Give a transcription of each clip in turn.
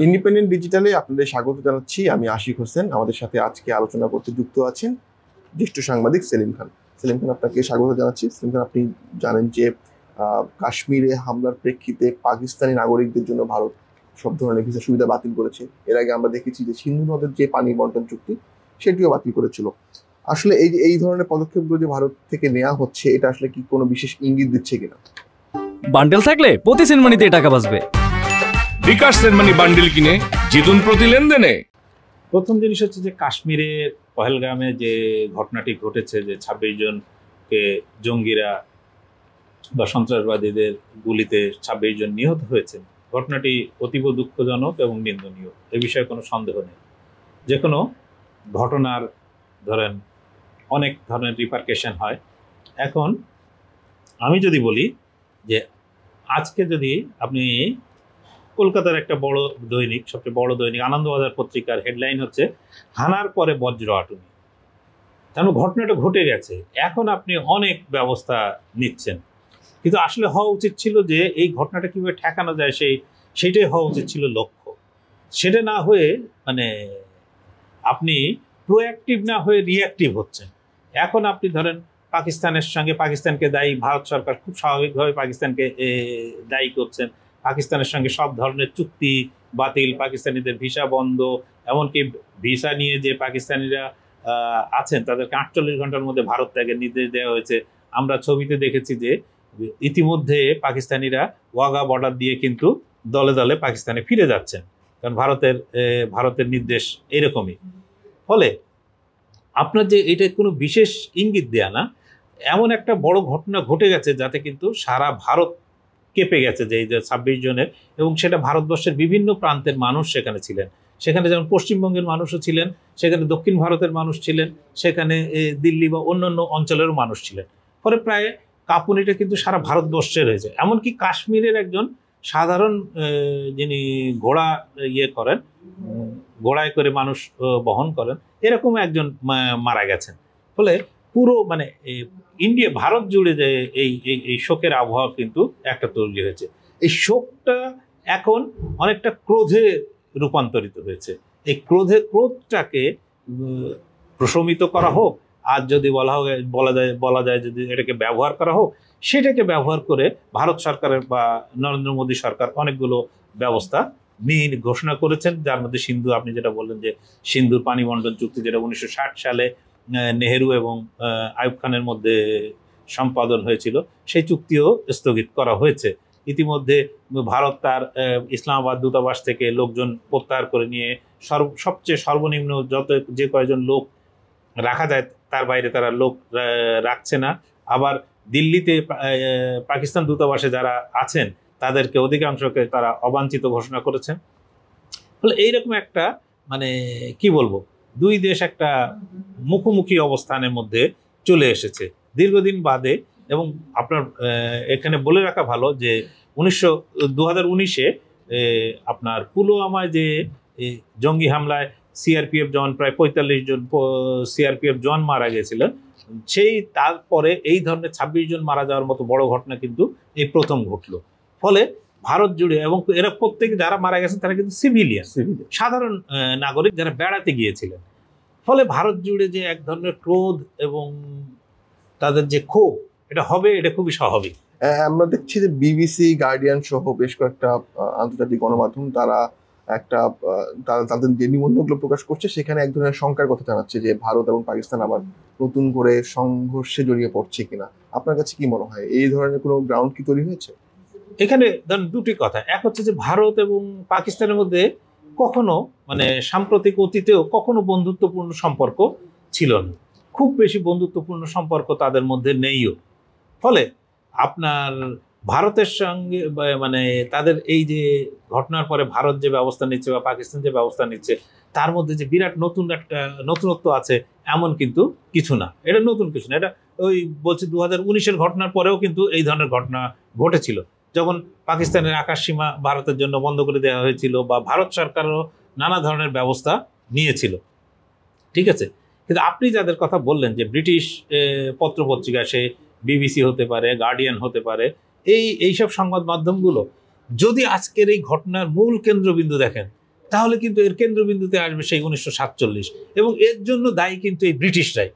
Independent ডিজিটালে আপনাদের স্বাগত জানাচ্ছি। আমি আশিক হোসেন। আমাদের সাথে আজকে আলোচনা করতে যুক্ত আছেন জ্যেষ্ঠ সাংবাদিক সেলিম খান। সেলিম খান, আপনাকে স্বাগত জানাচ্ছি। সেলিম খান, আপনি জানেন যে কাশ্মীরে হামলার প্রেক্ষিতে পাকিস্তানি নাগরিকদের জন্য ভারত সব ধরনের ভিসা সুবিধা বাতিল করেছে। এর আগে আমরা দেখেছি যে সিন্ধু নদের যে পানি বন্টন চুক্তি সেটিও বাতিল করেছিল। আসলে এই ধরনের পদক্ষেপগুলো যে ভারত থেকে নেওয়া হচ্ছে, এটা আসলে কি কোনো বিশেষ ইঙ্গিত দিচ্ছে কিনা? বান্ডেল থাকলে প্রতি সেনমানিতে টাকা বাঁচবে। বিকাশ সেনমানি বান্ডেল কিনে জিতুন প্রতি লেনদেনে। প্রথম জিনিস হচ্ছে যে কাশ্মীরের পহেলগামে যে ঘটনাটি ঘটেছে, যে 26 জনকে জঙ্গিরা বা সন্ত্রাসবাদীদের গুলিতে 26 জন নিহত হয়েছে, ঘটনাটি অতীব দুঃখজনক এবং নিন্দনীয়। এ বিষয়ে কোনো সন্দেহ নেই। যে কোনো ঘটনার ধরেন অনেক ধরনের রিপারকেশন হয়। এখন আমি যদি বলি যে আজকে যদি আপনি কলকাতার একটা বড় দৈনিক, সবচেয়ে বড় দৈনিক আনন্দবাজার পত্রিকার হেডলাইন হচ্ছে হানার পরে বজ্র আটুনি, তার মানে ঘটনাটা ঘটে গেছে, এখন আপনি অনেক ব্যবস্থা নিচ্ছেন। কিন্তু আসলে হওয়া উচিত ছিল যে এই ঘটনাটা কীভাবে ঠেকানো যায় সেইটাই হওয়া উচিত ছিল লক্ষ্য। সেটা না হয়ে মানে আপনি প্রোঅ্যাক্টিভ না হয়ে রিঅ্যাক্টিভ হচ্ছেন। এখন আপনি ধরেন পাকিস্তানের সঙ্গে পাকিস্তানকে দায়ী, ভারত সরকার খুব স্বাভাবিকভাবে পাকিস্তানকে দায়ী করছেন। পাকিস্তানের সঙ্গে সব ধরনের চুক্তি বাতিল, পাকিস্তানিদের ভিসা বন্ধ, এমনকি ভিসা নিয়ে যে পাকিস্তানিরা আছেন তাদেরকে 48 ঘন্টার মধ্যে ভারত ত্যাগের নির্দেশ দেওয়া হয়েছে। আমরা ছবিতে দেখেছি যে ইতিমধ্যে পাকিস্তানিরা ওয়াঘা বর্ডার দিয়ে কিন্তু দলে দলে পাকিস্তানে ফিরে যাচ্ছেন, কারণ ভারতের নির্দেশ এরকমই। ফলে আপনার যে এটা কোনো বিশেষ ইঙ্গিত দেয়া না, এমন একটা বড় ঘটনা ঘটে গেছে যাতে কিন্তু সারা ভারত কেঁপে গেছে, যে এই যে 26 জনের, এবং সেটা ভারতবর্ষের বিভিন্ন প্রান্তের মানুষ সেখানে ছিলেন। সেখানে যেমন পশ্চিমবঙ্গের মানুষও ছিলেন, সেখানে দক্ষিণ ভারতের মানুষ ছিলেন, সেখানে দিল্লি বা অন্যান্য অঞ্চলেরও মানুষ ছিলেন। ফলে প্রায় কাঁপুনিটা কিন্তু সারা ভারতবর্ষের হয়েছে। এমনকি কাশ্মীরের একজন সাধারণ যিনি ঘোড়া করেন, ঘোড়ায় করে মানুষ বহন করেন, এরকম একজন মারা গেছেন। ফলে পুরো মানে ভারত জুড়ে যে এই শোকের আবহাওয়া কিন্তু একটা তৈরি হয়েছে। এই শোকটা এখন অনেকটা ক্রোধে রূপান্তরিত হয়েছে। এই ক্রোধটাকে প্রশমিত করা হোক, আর যদি বলা যায় যদি এটাকে ব্যবহার করা হোক, সেটাকে ব্যবহার করে ভারত সরকারের বা নরেন্দ্র মোদী সরকার অনেকগুলো ব্যবস্থা ঘোষণা করেছেন, যার মধ্যে সিন্ধু, আপনি যেটা বললেন যে সিন্ধুর পানি বন্টন চুক্তি, যেটা 1960 সালে নেহেরু এবং আইয়ুব খানের মধ্যে সম্পাদন হয়েছিল, সেই চুক্তিও স্থগিত করা হয়েছে। ইতিমধ্যে ভারত তার ইসলামাবাদ দূতাবাস থেকে লোকজন প্রত্যাহার করে নিয়ে সবচেয়ে সর্বনিম্ন যে কয়জন লোক রাখা যায় তার বাইরে তারা লোক রাখছে না। আবার দিল্লিতে পাকিস্তান দূতাবাসে যারা আছেন তাদেরকে অধিকাংশকে তারা অবাঞ্ছিত ঘোষণা করেছেন। ফলে এইরকম একটা মানে কি বলবো, দুই দেশ একটা মুখোমুখি অবস্থানের মধ্যে চলে এসেছে দীর্ঘদিন বাদে। এবং আপনার এখানে বলে রাখা ভালো যে 2019-এ আপনার পুলওয়ামায় যে জঙ্গি হামলায় সিআরপিএফ জওয়ান, প্রায় 45 জন সিআরপিএফ জওয়ান মারা গেছিলেন, তারপরে এই ধরনের 26 জন মারা যাওয়ার মতো বড় ঘটনা কিন্তু এই প্রথম ঘটলো। ফলে ভারত জুড়ে, এবং এরা প্রত্যেকে যারা মারা গেছেন তারা কিন্তু সিভিলিয়ান, সাধারণ নাগরিক যারা বেড়াতে গিয়েছিলেন। ফলে ভারত জুড়ে যে এক ধরনের ক্রোধ এবং তাদের যে ক্ষোভ, এটা হবে, এটা খুবই স্বাভাবিক। আমরা দেখছি যে বিবিসি, গার্ডিয়ান সহ বেশ কয়েকটা আন্তর্জাতিক গণমাধ্যম তারা তাদের যে নিবন্ধগুলো প্রকাশ করছে, সেখানে এক ধরনের শঙ্কার কথা জানাচ্ছে যে ভারত এবং পাকিস্তান আবার নতুন করে সংঘর্ষে জড়িয়ে পড়ছে কিনা। আপনার কাছে কি মনে হয়, এই ধরনের কোনো গ্রাউন্ড কি তৈরি হয়েছে? এখানে ধরেন দুটি কথা। এক হচ্ছে যে ভারত এবং পাকিস্তানের মধ্যে কখনো মানে সাম্প্রতিক অতীতেও কখনো বন্ধুত্বপূর্ণ সম্পর্ক ছিল না, খুব বেশি বন্ধুত্বপূর্ণ সম্পর্ক তাদের মধ্যে নেইও। ফলে আপনার ভারতের সঙ্গে মানে তাদের এই যে ঘটনার পরে ভারত যে ব্যবস্থা নিচ্ছে বা পাকিস্তান যে ব্যবস্থা নিচ্ছে, তার মধ্যে যে বিরাট নতুনত্ব আছে এমন কিন্তু কিছু না। এটা নতুন কিছু না, এটা ওই বলছি 2019-এর ঘটনার পরেও কিন্তু এই ধরনের ঘটনা ঘটেছিল, যখন পাকিস্তানের আকাশ সীমা ভারতের জন্য বন্ধ করে দেওয়া হয়েছিল, বা ভারত সরকারও নানা ধরনের ব্যবস্থা নিয়েছিল। ঠিক আছে, কিন্তু আপনি যাদের কথা বললেন যে ব্রিটিশ পত্রপত্রিকা, সে বিবিসি হতে পারে, গার্ডিয়ান হতে পারে, এইসব সংবাদ মাধ্যমগুলো যদি আজকের এই ঘটনার মূল কেন্দ্রবিন্দু দেখেন, তাহলে কিন্তু এর কেন্দ্রবিন্দুতে আসবে সেই 1947, এবং এর জন্য দায়ী কিন্তু এই ব্রিটিশরাই।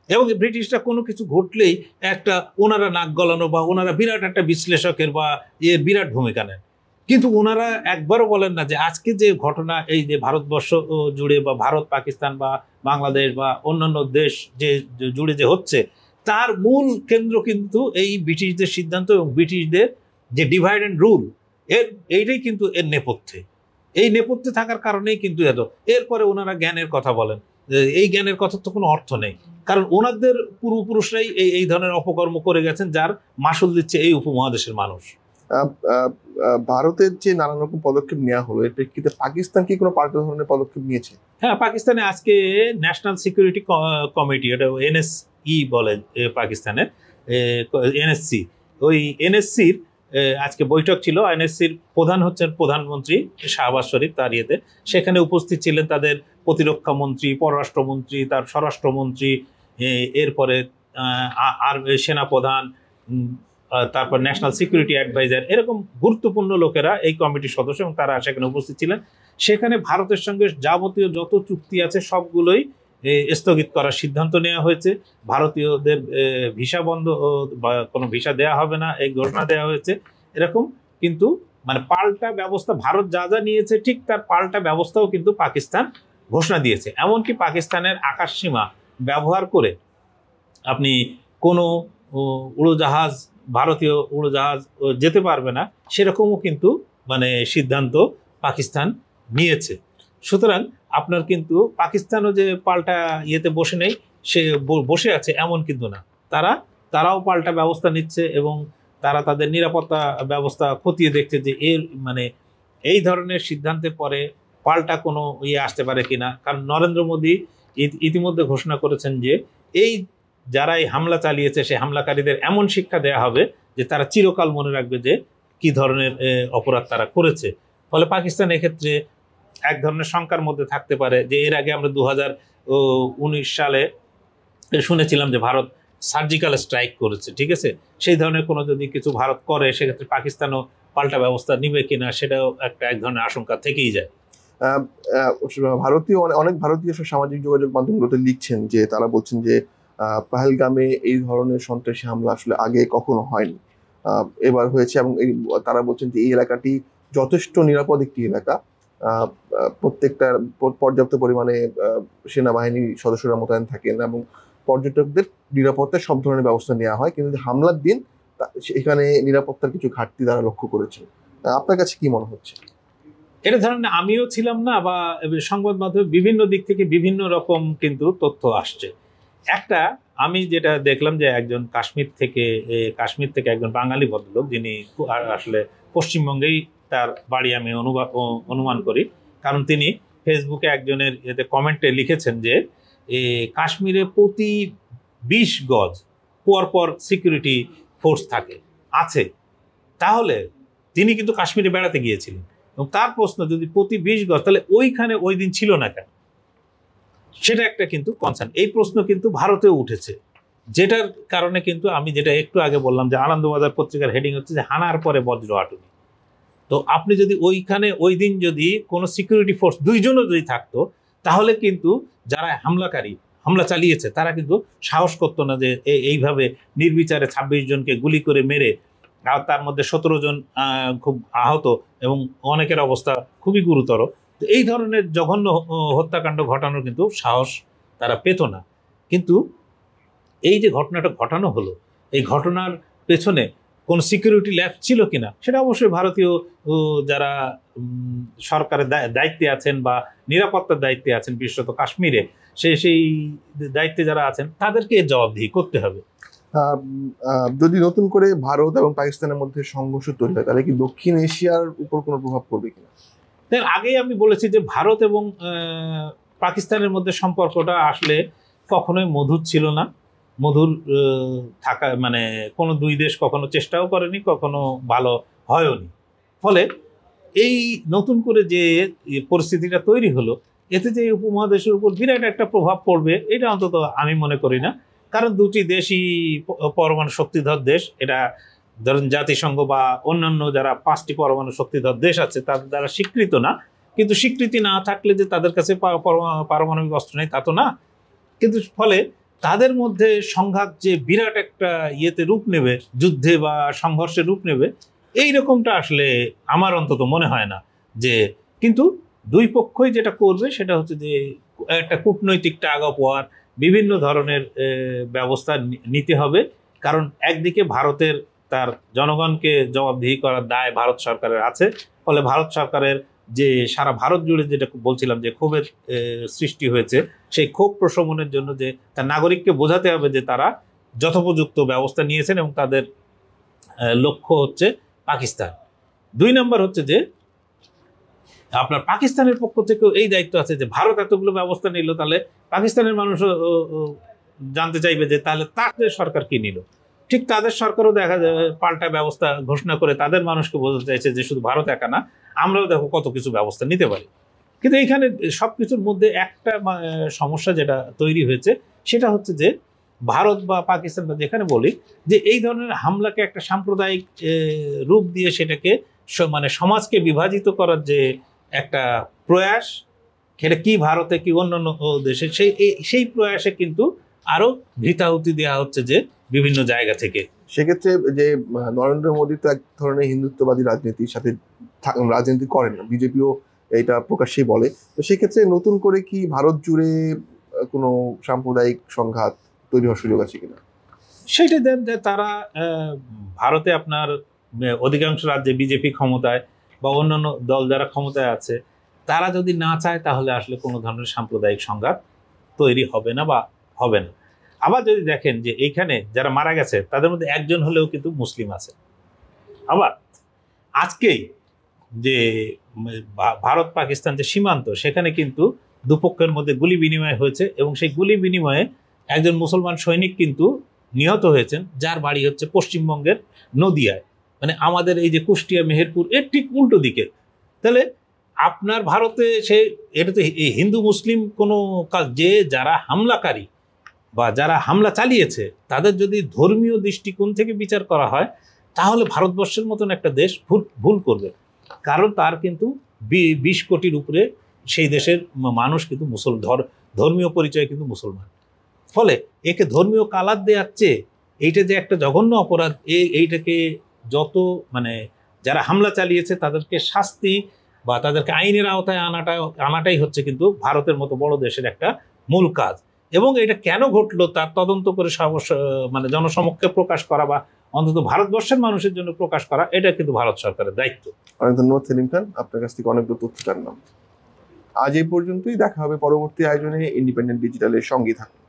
এবং এই ব্রিটিশরা কোনো কিছু ঘটলেই একটা ওনারা নাক গলানো বা ওনারা বিরাট একটা বিশ্লেষকের বা এর বিরাট ভূমিকা নেন, কিন্তু ওনারা একবারও বলেন না যে আজকে যে ঘটনা এই যে ভারতবর্ষ জুড়ে বা ভারত পাকিস্তান বা বাংলাদেশ বা অন্যান্য দেশ যে জুড়ে যে হচ্ছে, তার মূল কেন্দ্র কিন্তু এই ব্রিটিশদের সিদ্ধান্ত এবং ব্রিটিশদের যে ডিভাইড অ্যান্ড রুল, এইটাই কিন্তু এর নেপথ্যে। এই নেপথ্যে থাকার কারণেই কিন্তু এরপরে ওনারা জ্ঞানের কথা বলেন। এই জ্ঞানের কথার তো কোনো অর্থ নেই, কারণ ওনাদের পূর্বপুরুষরাই এই ধরনের অপকর্ম করে গেছেন, যার মাসুল দিচ্ছে এই উপমহাদেশের মানুষ। ভারতের যে নানান রকম পদক্ষেপ নেওয়া হলো, এর প্রেক্ষিতে পাকিস্তান কি কোনো পাল্টা ধরনের পদক্ষেপ নিয়েছে? হ্যাঁ, পাকিস্তানে আজকে ন্যাশনাল সিকিউরিটি কমিটি, এটা এনএসই বলে পাকিস্তানের, এনএসসি, ওই এনএসসির আজকে বৈঠক ছিল। এনএসসির প্রধান হচ্ছেন প্রধানমন্ত্রী শাহবাজ শরীফ, তার ইয়েতে সেখানে উপস্থিত ছিলেন তাদের প্রতিরক্ষা মন্ত্রী, পররাষ্ট্রমন্ত্রী, তার স্বরাষ্ট্রমন্ত্রী, এরপরে আর সেনাপ্রধান, তারপর ন্যাশনাল সিকিউরিটি অ্যাডভাইজার, এরকম গুরুত্বপূর্ণ লোকেরা এই কমিটির সদস্য, এবং তারা সেখানে উপস্থিত ছিলেন। সেখানে ভারতের সঙ্গে যাবতীয় যত চুক্তি আছে সবগুলোই স্থগিত করার সিদ্ধান্ত নেওয়া হয়েছে। ভারতীয়দের ভিসা বন্ধ বা কোনো ভিসা দেওয়া হবে না, এই ঘোষণা দেওয়া হয়েছে। এরকম কিন্তু মানে পাল্টা ব্যবস্থা ভারত যা যা নিয়েছে, ঠিক তার পাল্টা ব্যবস্থাও কিন্তু পাকিস্তান ঘোষণা দিয়েছে। এমনকি পাকিস্তানের আকাশসীমা ব্যবহার করে আপনি কোনো উড়োজাহাজ, ভারতীয় উড়োজাহাজ যেতে পারবে না, সেরকমও কিন্তু মানে সিদ্ধান্ত পাকিস্তান নিয়েছে। সুতরাং আপনার কিন্তু পাকিস্তানও যে পাল্টা ইয়েতে বসে নেই, সে বসে আছে এমন কিন্তু না, তারাও পাল্টা ব্যবস্থা নিচ্ছে, এবং তারা তাদের নিরাপত্তা ব্যবস্থা খতিয়ে দেখছে যে এর মানে এই ধরনের সিদ্ধান্তের পরে পাল্টা কোনো আসতে পারে কিনা। কারণ নরেন্দ্র মোদী ইতিমধ্যে ঘোষণা করেছেন যে যারা এই হামলা চালিয়েছে, সেই হামলাকারীদের এমন শিক্ষা দেওয়া হবে যে তারা চিরকাল মনে রাখবে যে কি ধরনের অপরাধ তারা করেছে। ফলে পাকিস্তান এক্ষেত্রে এক ধরনের শঙ্কার মধ্যে থাকতে পারে যে এর আগে আমরা 2019 সালে শুনেছিলাম যে ভারত সার্জিক্যাল স্ট্রাইক করেছে, ঠিক আছে, সেই ধরনের কোনো যদি কিছু ভারত করে, সেক্ষেত্রে পাকিস্তানও পাল্টা ব্যবস্থা নিবে কিনা, সেটাও এক ধরনের আশঙ্কা থেকেই যায়। অনেক ভারতীয় সামাজিক যোগাযোগ মাধ্যমগুলোতে লিখছেন যে তারা বলছেন যে পহেলগামে এই ধরনের সন্ত্রাসী হামলা আসলে আগে কখনো হয়নি, এবার হয়েছে, এবং তারা বলছেন যে এই এলাকাটি যথেষ্ট নিরাপদ একটি এলাকা, প্রত্যেকটা পর্যাপ্ত পরিমাণে সেনাবাহিনীর সদস্যরা মোতায়েন থাকেন এবং পর্যটকদের নিরাপত্তার সব ধরনের ব্যবস্থা নেওয়া হয়, কিন্তু হামলার দিন এখানে নিরাপত্তার কিছু ঘাটতি তারা লক্ষ্য করেছেন। আপনার কাছে কি মনে হচ্ছে? এটা ধরেন আমিও ছিলাম না, বা সংবাদ মাধ্যমে বিভিন্ন দিক থেকে বিভিন্ন রকম কিন্তু তথ্য আসছে। একটা আমি যেটা দেখলাম যে একজন কাশ্মীর থেকে একজন বাঙালি ভদ্রলোক, যিনি আসলে পশ্চিমবঙ্গেই তার বাড়ি, আমি অনুমান করি, কারণ তিনি ফেসবুকে একজনের এতে কমেন্টে লিখেছেন যে কাশ্মীরে প্রতি 20 গজ পর সিকিউরিটি ফোর্স আছে। তাহলে তিনি কিন্তু কাশ্মীরে বেড়াতে গিয়েছিলেন, এবং তার প্রশ্ন, যদি প্রতি 20 গজ, তাহলে ওইখানে ওই দিন ছিল না কেন? সেটা একটা কিন্তু কনসার্ন। এই প্রশ্ন কিন্তু ভারতেও উঠেছে, যেটার কারণে কিন্তু আমি যেটা একটু আগে বললাম যে আনন্দবাজার পত্রিকার হেডিং হচ্ছে যে হানার পরে বজ্র আটুনি। তো আপনি যদি ওইখানে ওই দিন যদি কোনো সিকিউরিটি ফোর্স 2 জনও যদি থাকতো, তাহলে কিন্তু যারা হামলা চালিয়েছে তারা কিন্তু সাহস করতো না যে এইভাবে নির্বিচারে 26 জনকে গুলি করে মেরে, আর তার মধ্যে 17 জন খুব আহত এবং অনেকের অবস্থা খুবই গুরুতর। তো এই ধরনের জঘন্য হত্যাকাণ্ড ঘটানোর কিন্তু সাহস তারা পেত না। কিন্তু এই যে ঘটনাটা ঘটানো হলো, এই ঘটনার পেছনে কোন সিকিউরিটি ল্যাব ছিল কিনা, সেটা অবশ্যই ভারতীয় যারা সরকারের দায়িত্বে আছেন বা নিরাপত্তার দায়িত্বে আছেন, বিশেষত কাশ্মীরে সেই দায়িত্বে যারা আছেন, তাদেরকে জবাবদিহি করতে হবে। যদি নতুন করে ভারত এবং পাকিস্তানের মধ্যে সংঘর্ষ তৈরি হয়, তাহলে কি দক্ষিণ এশিয়ার উপর কোনো প্রভাব পড়বে কিনা? আগেই আমি বলেছি যে ভারত এবং পাকিস্তানের মধ্যে সম্পর্কটা আসলে কখনোই মধুর ছিল না। মধুর থাকা মানে কোনো দুই দেশ কখনো চেষ্টাও করেনি, কখনো ভালো হয়ওনি। ফলে এই নতুন করে যে পরিস্থিতিটা তৈরি হলো, এতে যে উপমহাদেশের উপর বিরাট একটা প্রভাব পড়বে, এটা অন্তত আমি মনে করি না। কারণ দুটি দেশই পরমাণু শক্তিধর দেশ। এটা ধরেন জাতিসংঘ বা অন্যান্য যারা 5টি পরমাণু শক্তিধর দেশ আছে তাদের দ্বারা স্বীকৃত না, কিন্তু স্বীকৃতি না থাকলে যে তাদের কাছে পারমাণবিক অস্ত্র নেই তা তো না। কিন্তু ফলে তাদের মধ্যে সংঘাত যে বিরাট একটা ইয়েতে রূপ নেবে, যুদ্ধে বা সংঘর্ষের রূপ নেবে, এই রকমটা আসলে আমার অন্তত মনে হয় না। যে কিন্তু দুই পক্ষই যেটা করবে সেটা হচ্ছে যে একটা কূটনৈতিক টাগ অফ ওয়ার, বিভিন্ন ধরনের ব্যবস্থা নিতে হবে। কারণ একদিকে ভারতের তার জনগণকে জবাবদিহি করার দায় ভারত সরকারের আছে। ফলে ভারত সরকারের যে সারা ভারত জুড়ে যেটা বলছিলাম যে ক্ষোভের সৃষ্টি হয়েছে, সেই ক্ষোভ প্রশমনের জন্য যে তার নাগরিককে বোঝাতে হবে যে তারা যথোপযুক্ত ব্যবস্থা নিয়েছেন এবং তাদের লক্ষ্য হচ্ছে পাকিস্তান। 2 নম্বর হচ্ছে যে আপনার পাকিস্তানের পক্ষ থেকেও এই দায়িত্ব আছে যে ভারত এতগুলো ব্যবস্থা নিল, তাহলে পাকিস্তানের মানুষও জানতে চাইবে যে তাহলে তাদের সরকার কি নিল। ঠিক তাদের সরকারও দেখা যায় পাল্টা ব্যবস্থা ঘোষণা করে তাদের মানুষকে বোঝাতে চাইছে যে শুধু ভারত একা না, আমরাও দেখো কত কিছু ব্যবস্থা নিতে পারি। কিন্তু এইখানে সবকিছুর মধ্যে একটা সমস্যা যেটা তৈরি হয়েছে সেটা হচ্ছে যে ভারত বা পাকিস্তান বা যেখানে বলি যে এই ধরনের হামলাকে একটা সাম্প্রদায়িক রূপ দিয়ে সেটাকে মানে সমাজকে বিভাজিত করার যে একটা প্রয়াস, সেটা কি ভারতে কি অন্যান্য দেশে, সেই প্রয়াসে কিন্তু আরো বৃতাহুতি দেওয়া হচ্ছে যে বিভিন্ন জায়গা থেকে। সেক্ষেত্রে যে নরেন্দ্র মোদী তো এক ধরনের হিন্দুত্ববাদী রাজনীতির সাথে রাজনীতি করেন না, বিজেপিও এটা প্রকাশ্যেই বলে। তো সেক্ষেত্রে নতুন করে কি ভারত জুড়ে কোনো সাম্প্রদায়িক সংঘাত তৈরি হওয়ার সুযোগ আছে কিনা? সেটা দেন যে তারা ভারতে আপনার অধিকাংশ রাজ্যে বিজেপি ক্ষমতায় বা অন্যান্য দল যারা ক্ষমতায় আছে, তারা যদি না চায় তাহলে আসলে কোনো ধরনের সাম্প্রদায়িক সংঘাত তৈরি হবে না বা হবে না। আবার যদি দেখেন যে এইখানে যারা মারা গেছে তাদের মধ্যে একজন হলেও কিন্তু মুসলিম আছে। আবার আজকেই যে ভারত পাকিস্তান যে সীমান্ত, সেখানে কিন্তু দুপক্ষের মধ্যে গুলি বিনিময় হয়েছে এবং সেই গুলি বিনিময়ে একজন মুসলমান সৈনিক কিন্তু নিহত হয়েছেন, যার বাড়ি হচ্ছে পশ্চিমবঙ্গের নদিয়ায়, মানে আমাদের এই যে কুষ্টিয়া মেহেরপুর এর ঠিক উল্টো দিকে। তাহলে আপনার ভারতে এটা তো হিন্দু মুসলিম কোনো যে যারা হামলাকারী বা যারা হামলা চালিয়েছে তাদের যদি ধর্মীয় দৃষ্টিকোণ থেকে বিচার করা হয় তাহলে ভারতবর্ষের মতন একটা দেশ ভুল করবে। কারণ তার কিন্তু 20 কোটির উপরে সেই দেশের মানুষ কিন্তু ধর্মীয় পরিচয় কিন্তু মুসলমান। ফলে একে ধর্মীয় কালার দেওয়ার চেয়ে এইটা যে একটা জঘন্য অপরাধ, এইটাকে যত মানে যারা হামলা চালিয়েছে তাদেরকে শাস্তি বা তাদেরকে আইনের আওতায় আনাটাই হচ্ছে কিন্তু ভারতের মতো বড় দেশের একটা মূল কাজ। এবং এটা কেন ঘটলো তার তদন্ত করে মানে জনসমক্ষে প্রকাশ করা বা অন্তত ভারতবর্ষের মানুষের জন্য প্রকাশ করা, এটা কিন্তু ভারত সরকারের দায়িত্ব। অনেক ধন্যবাদ সেলিম খান, আপনার কাছ থেকে অনেকগুলো তথ্য জানলাম। আজ এই পর্যন্তই, দেখা হবে পরবর্তী আয়োজনে। ইন্ডিপেন্ডেন্ট ডিজিটালের সঙ্গেই থাকুন।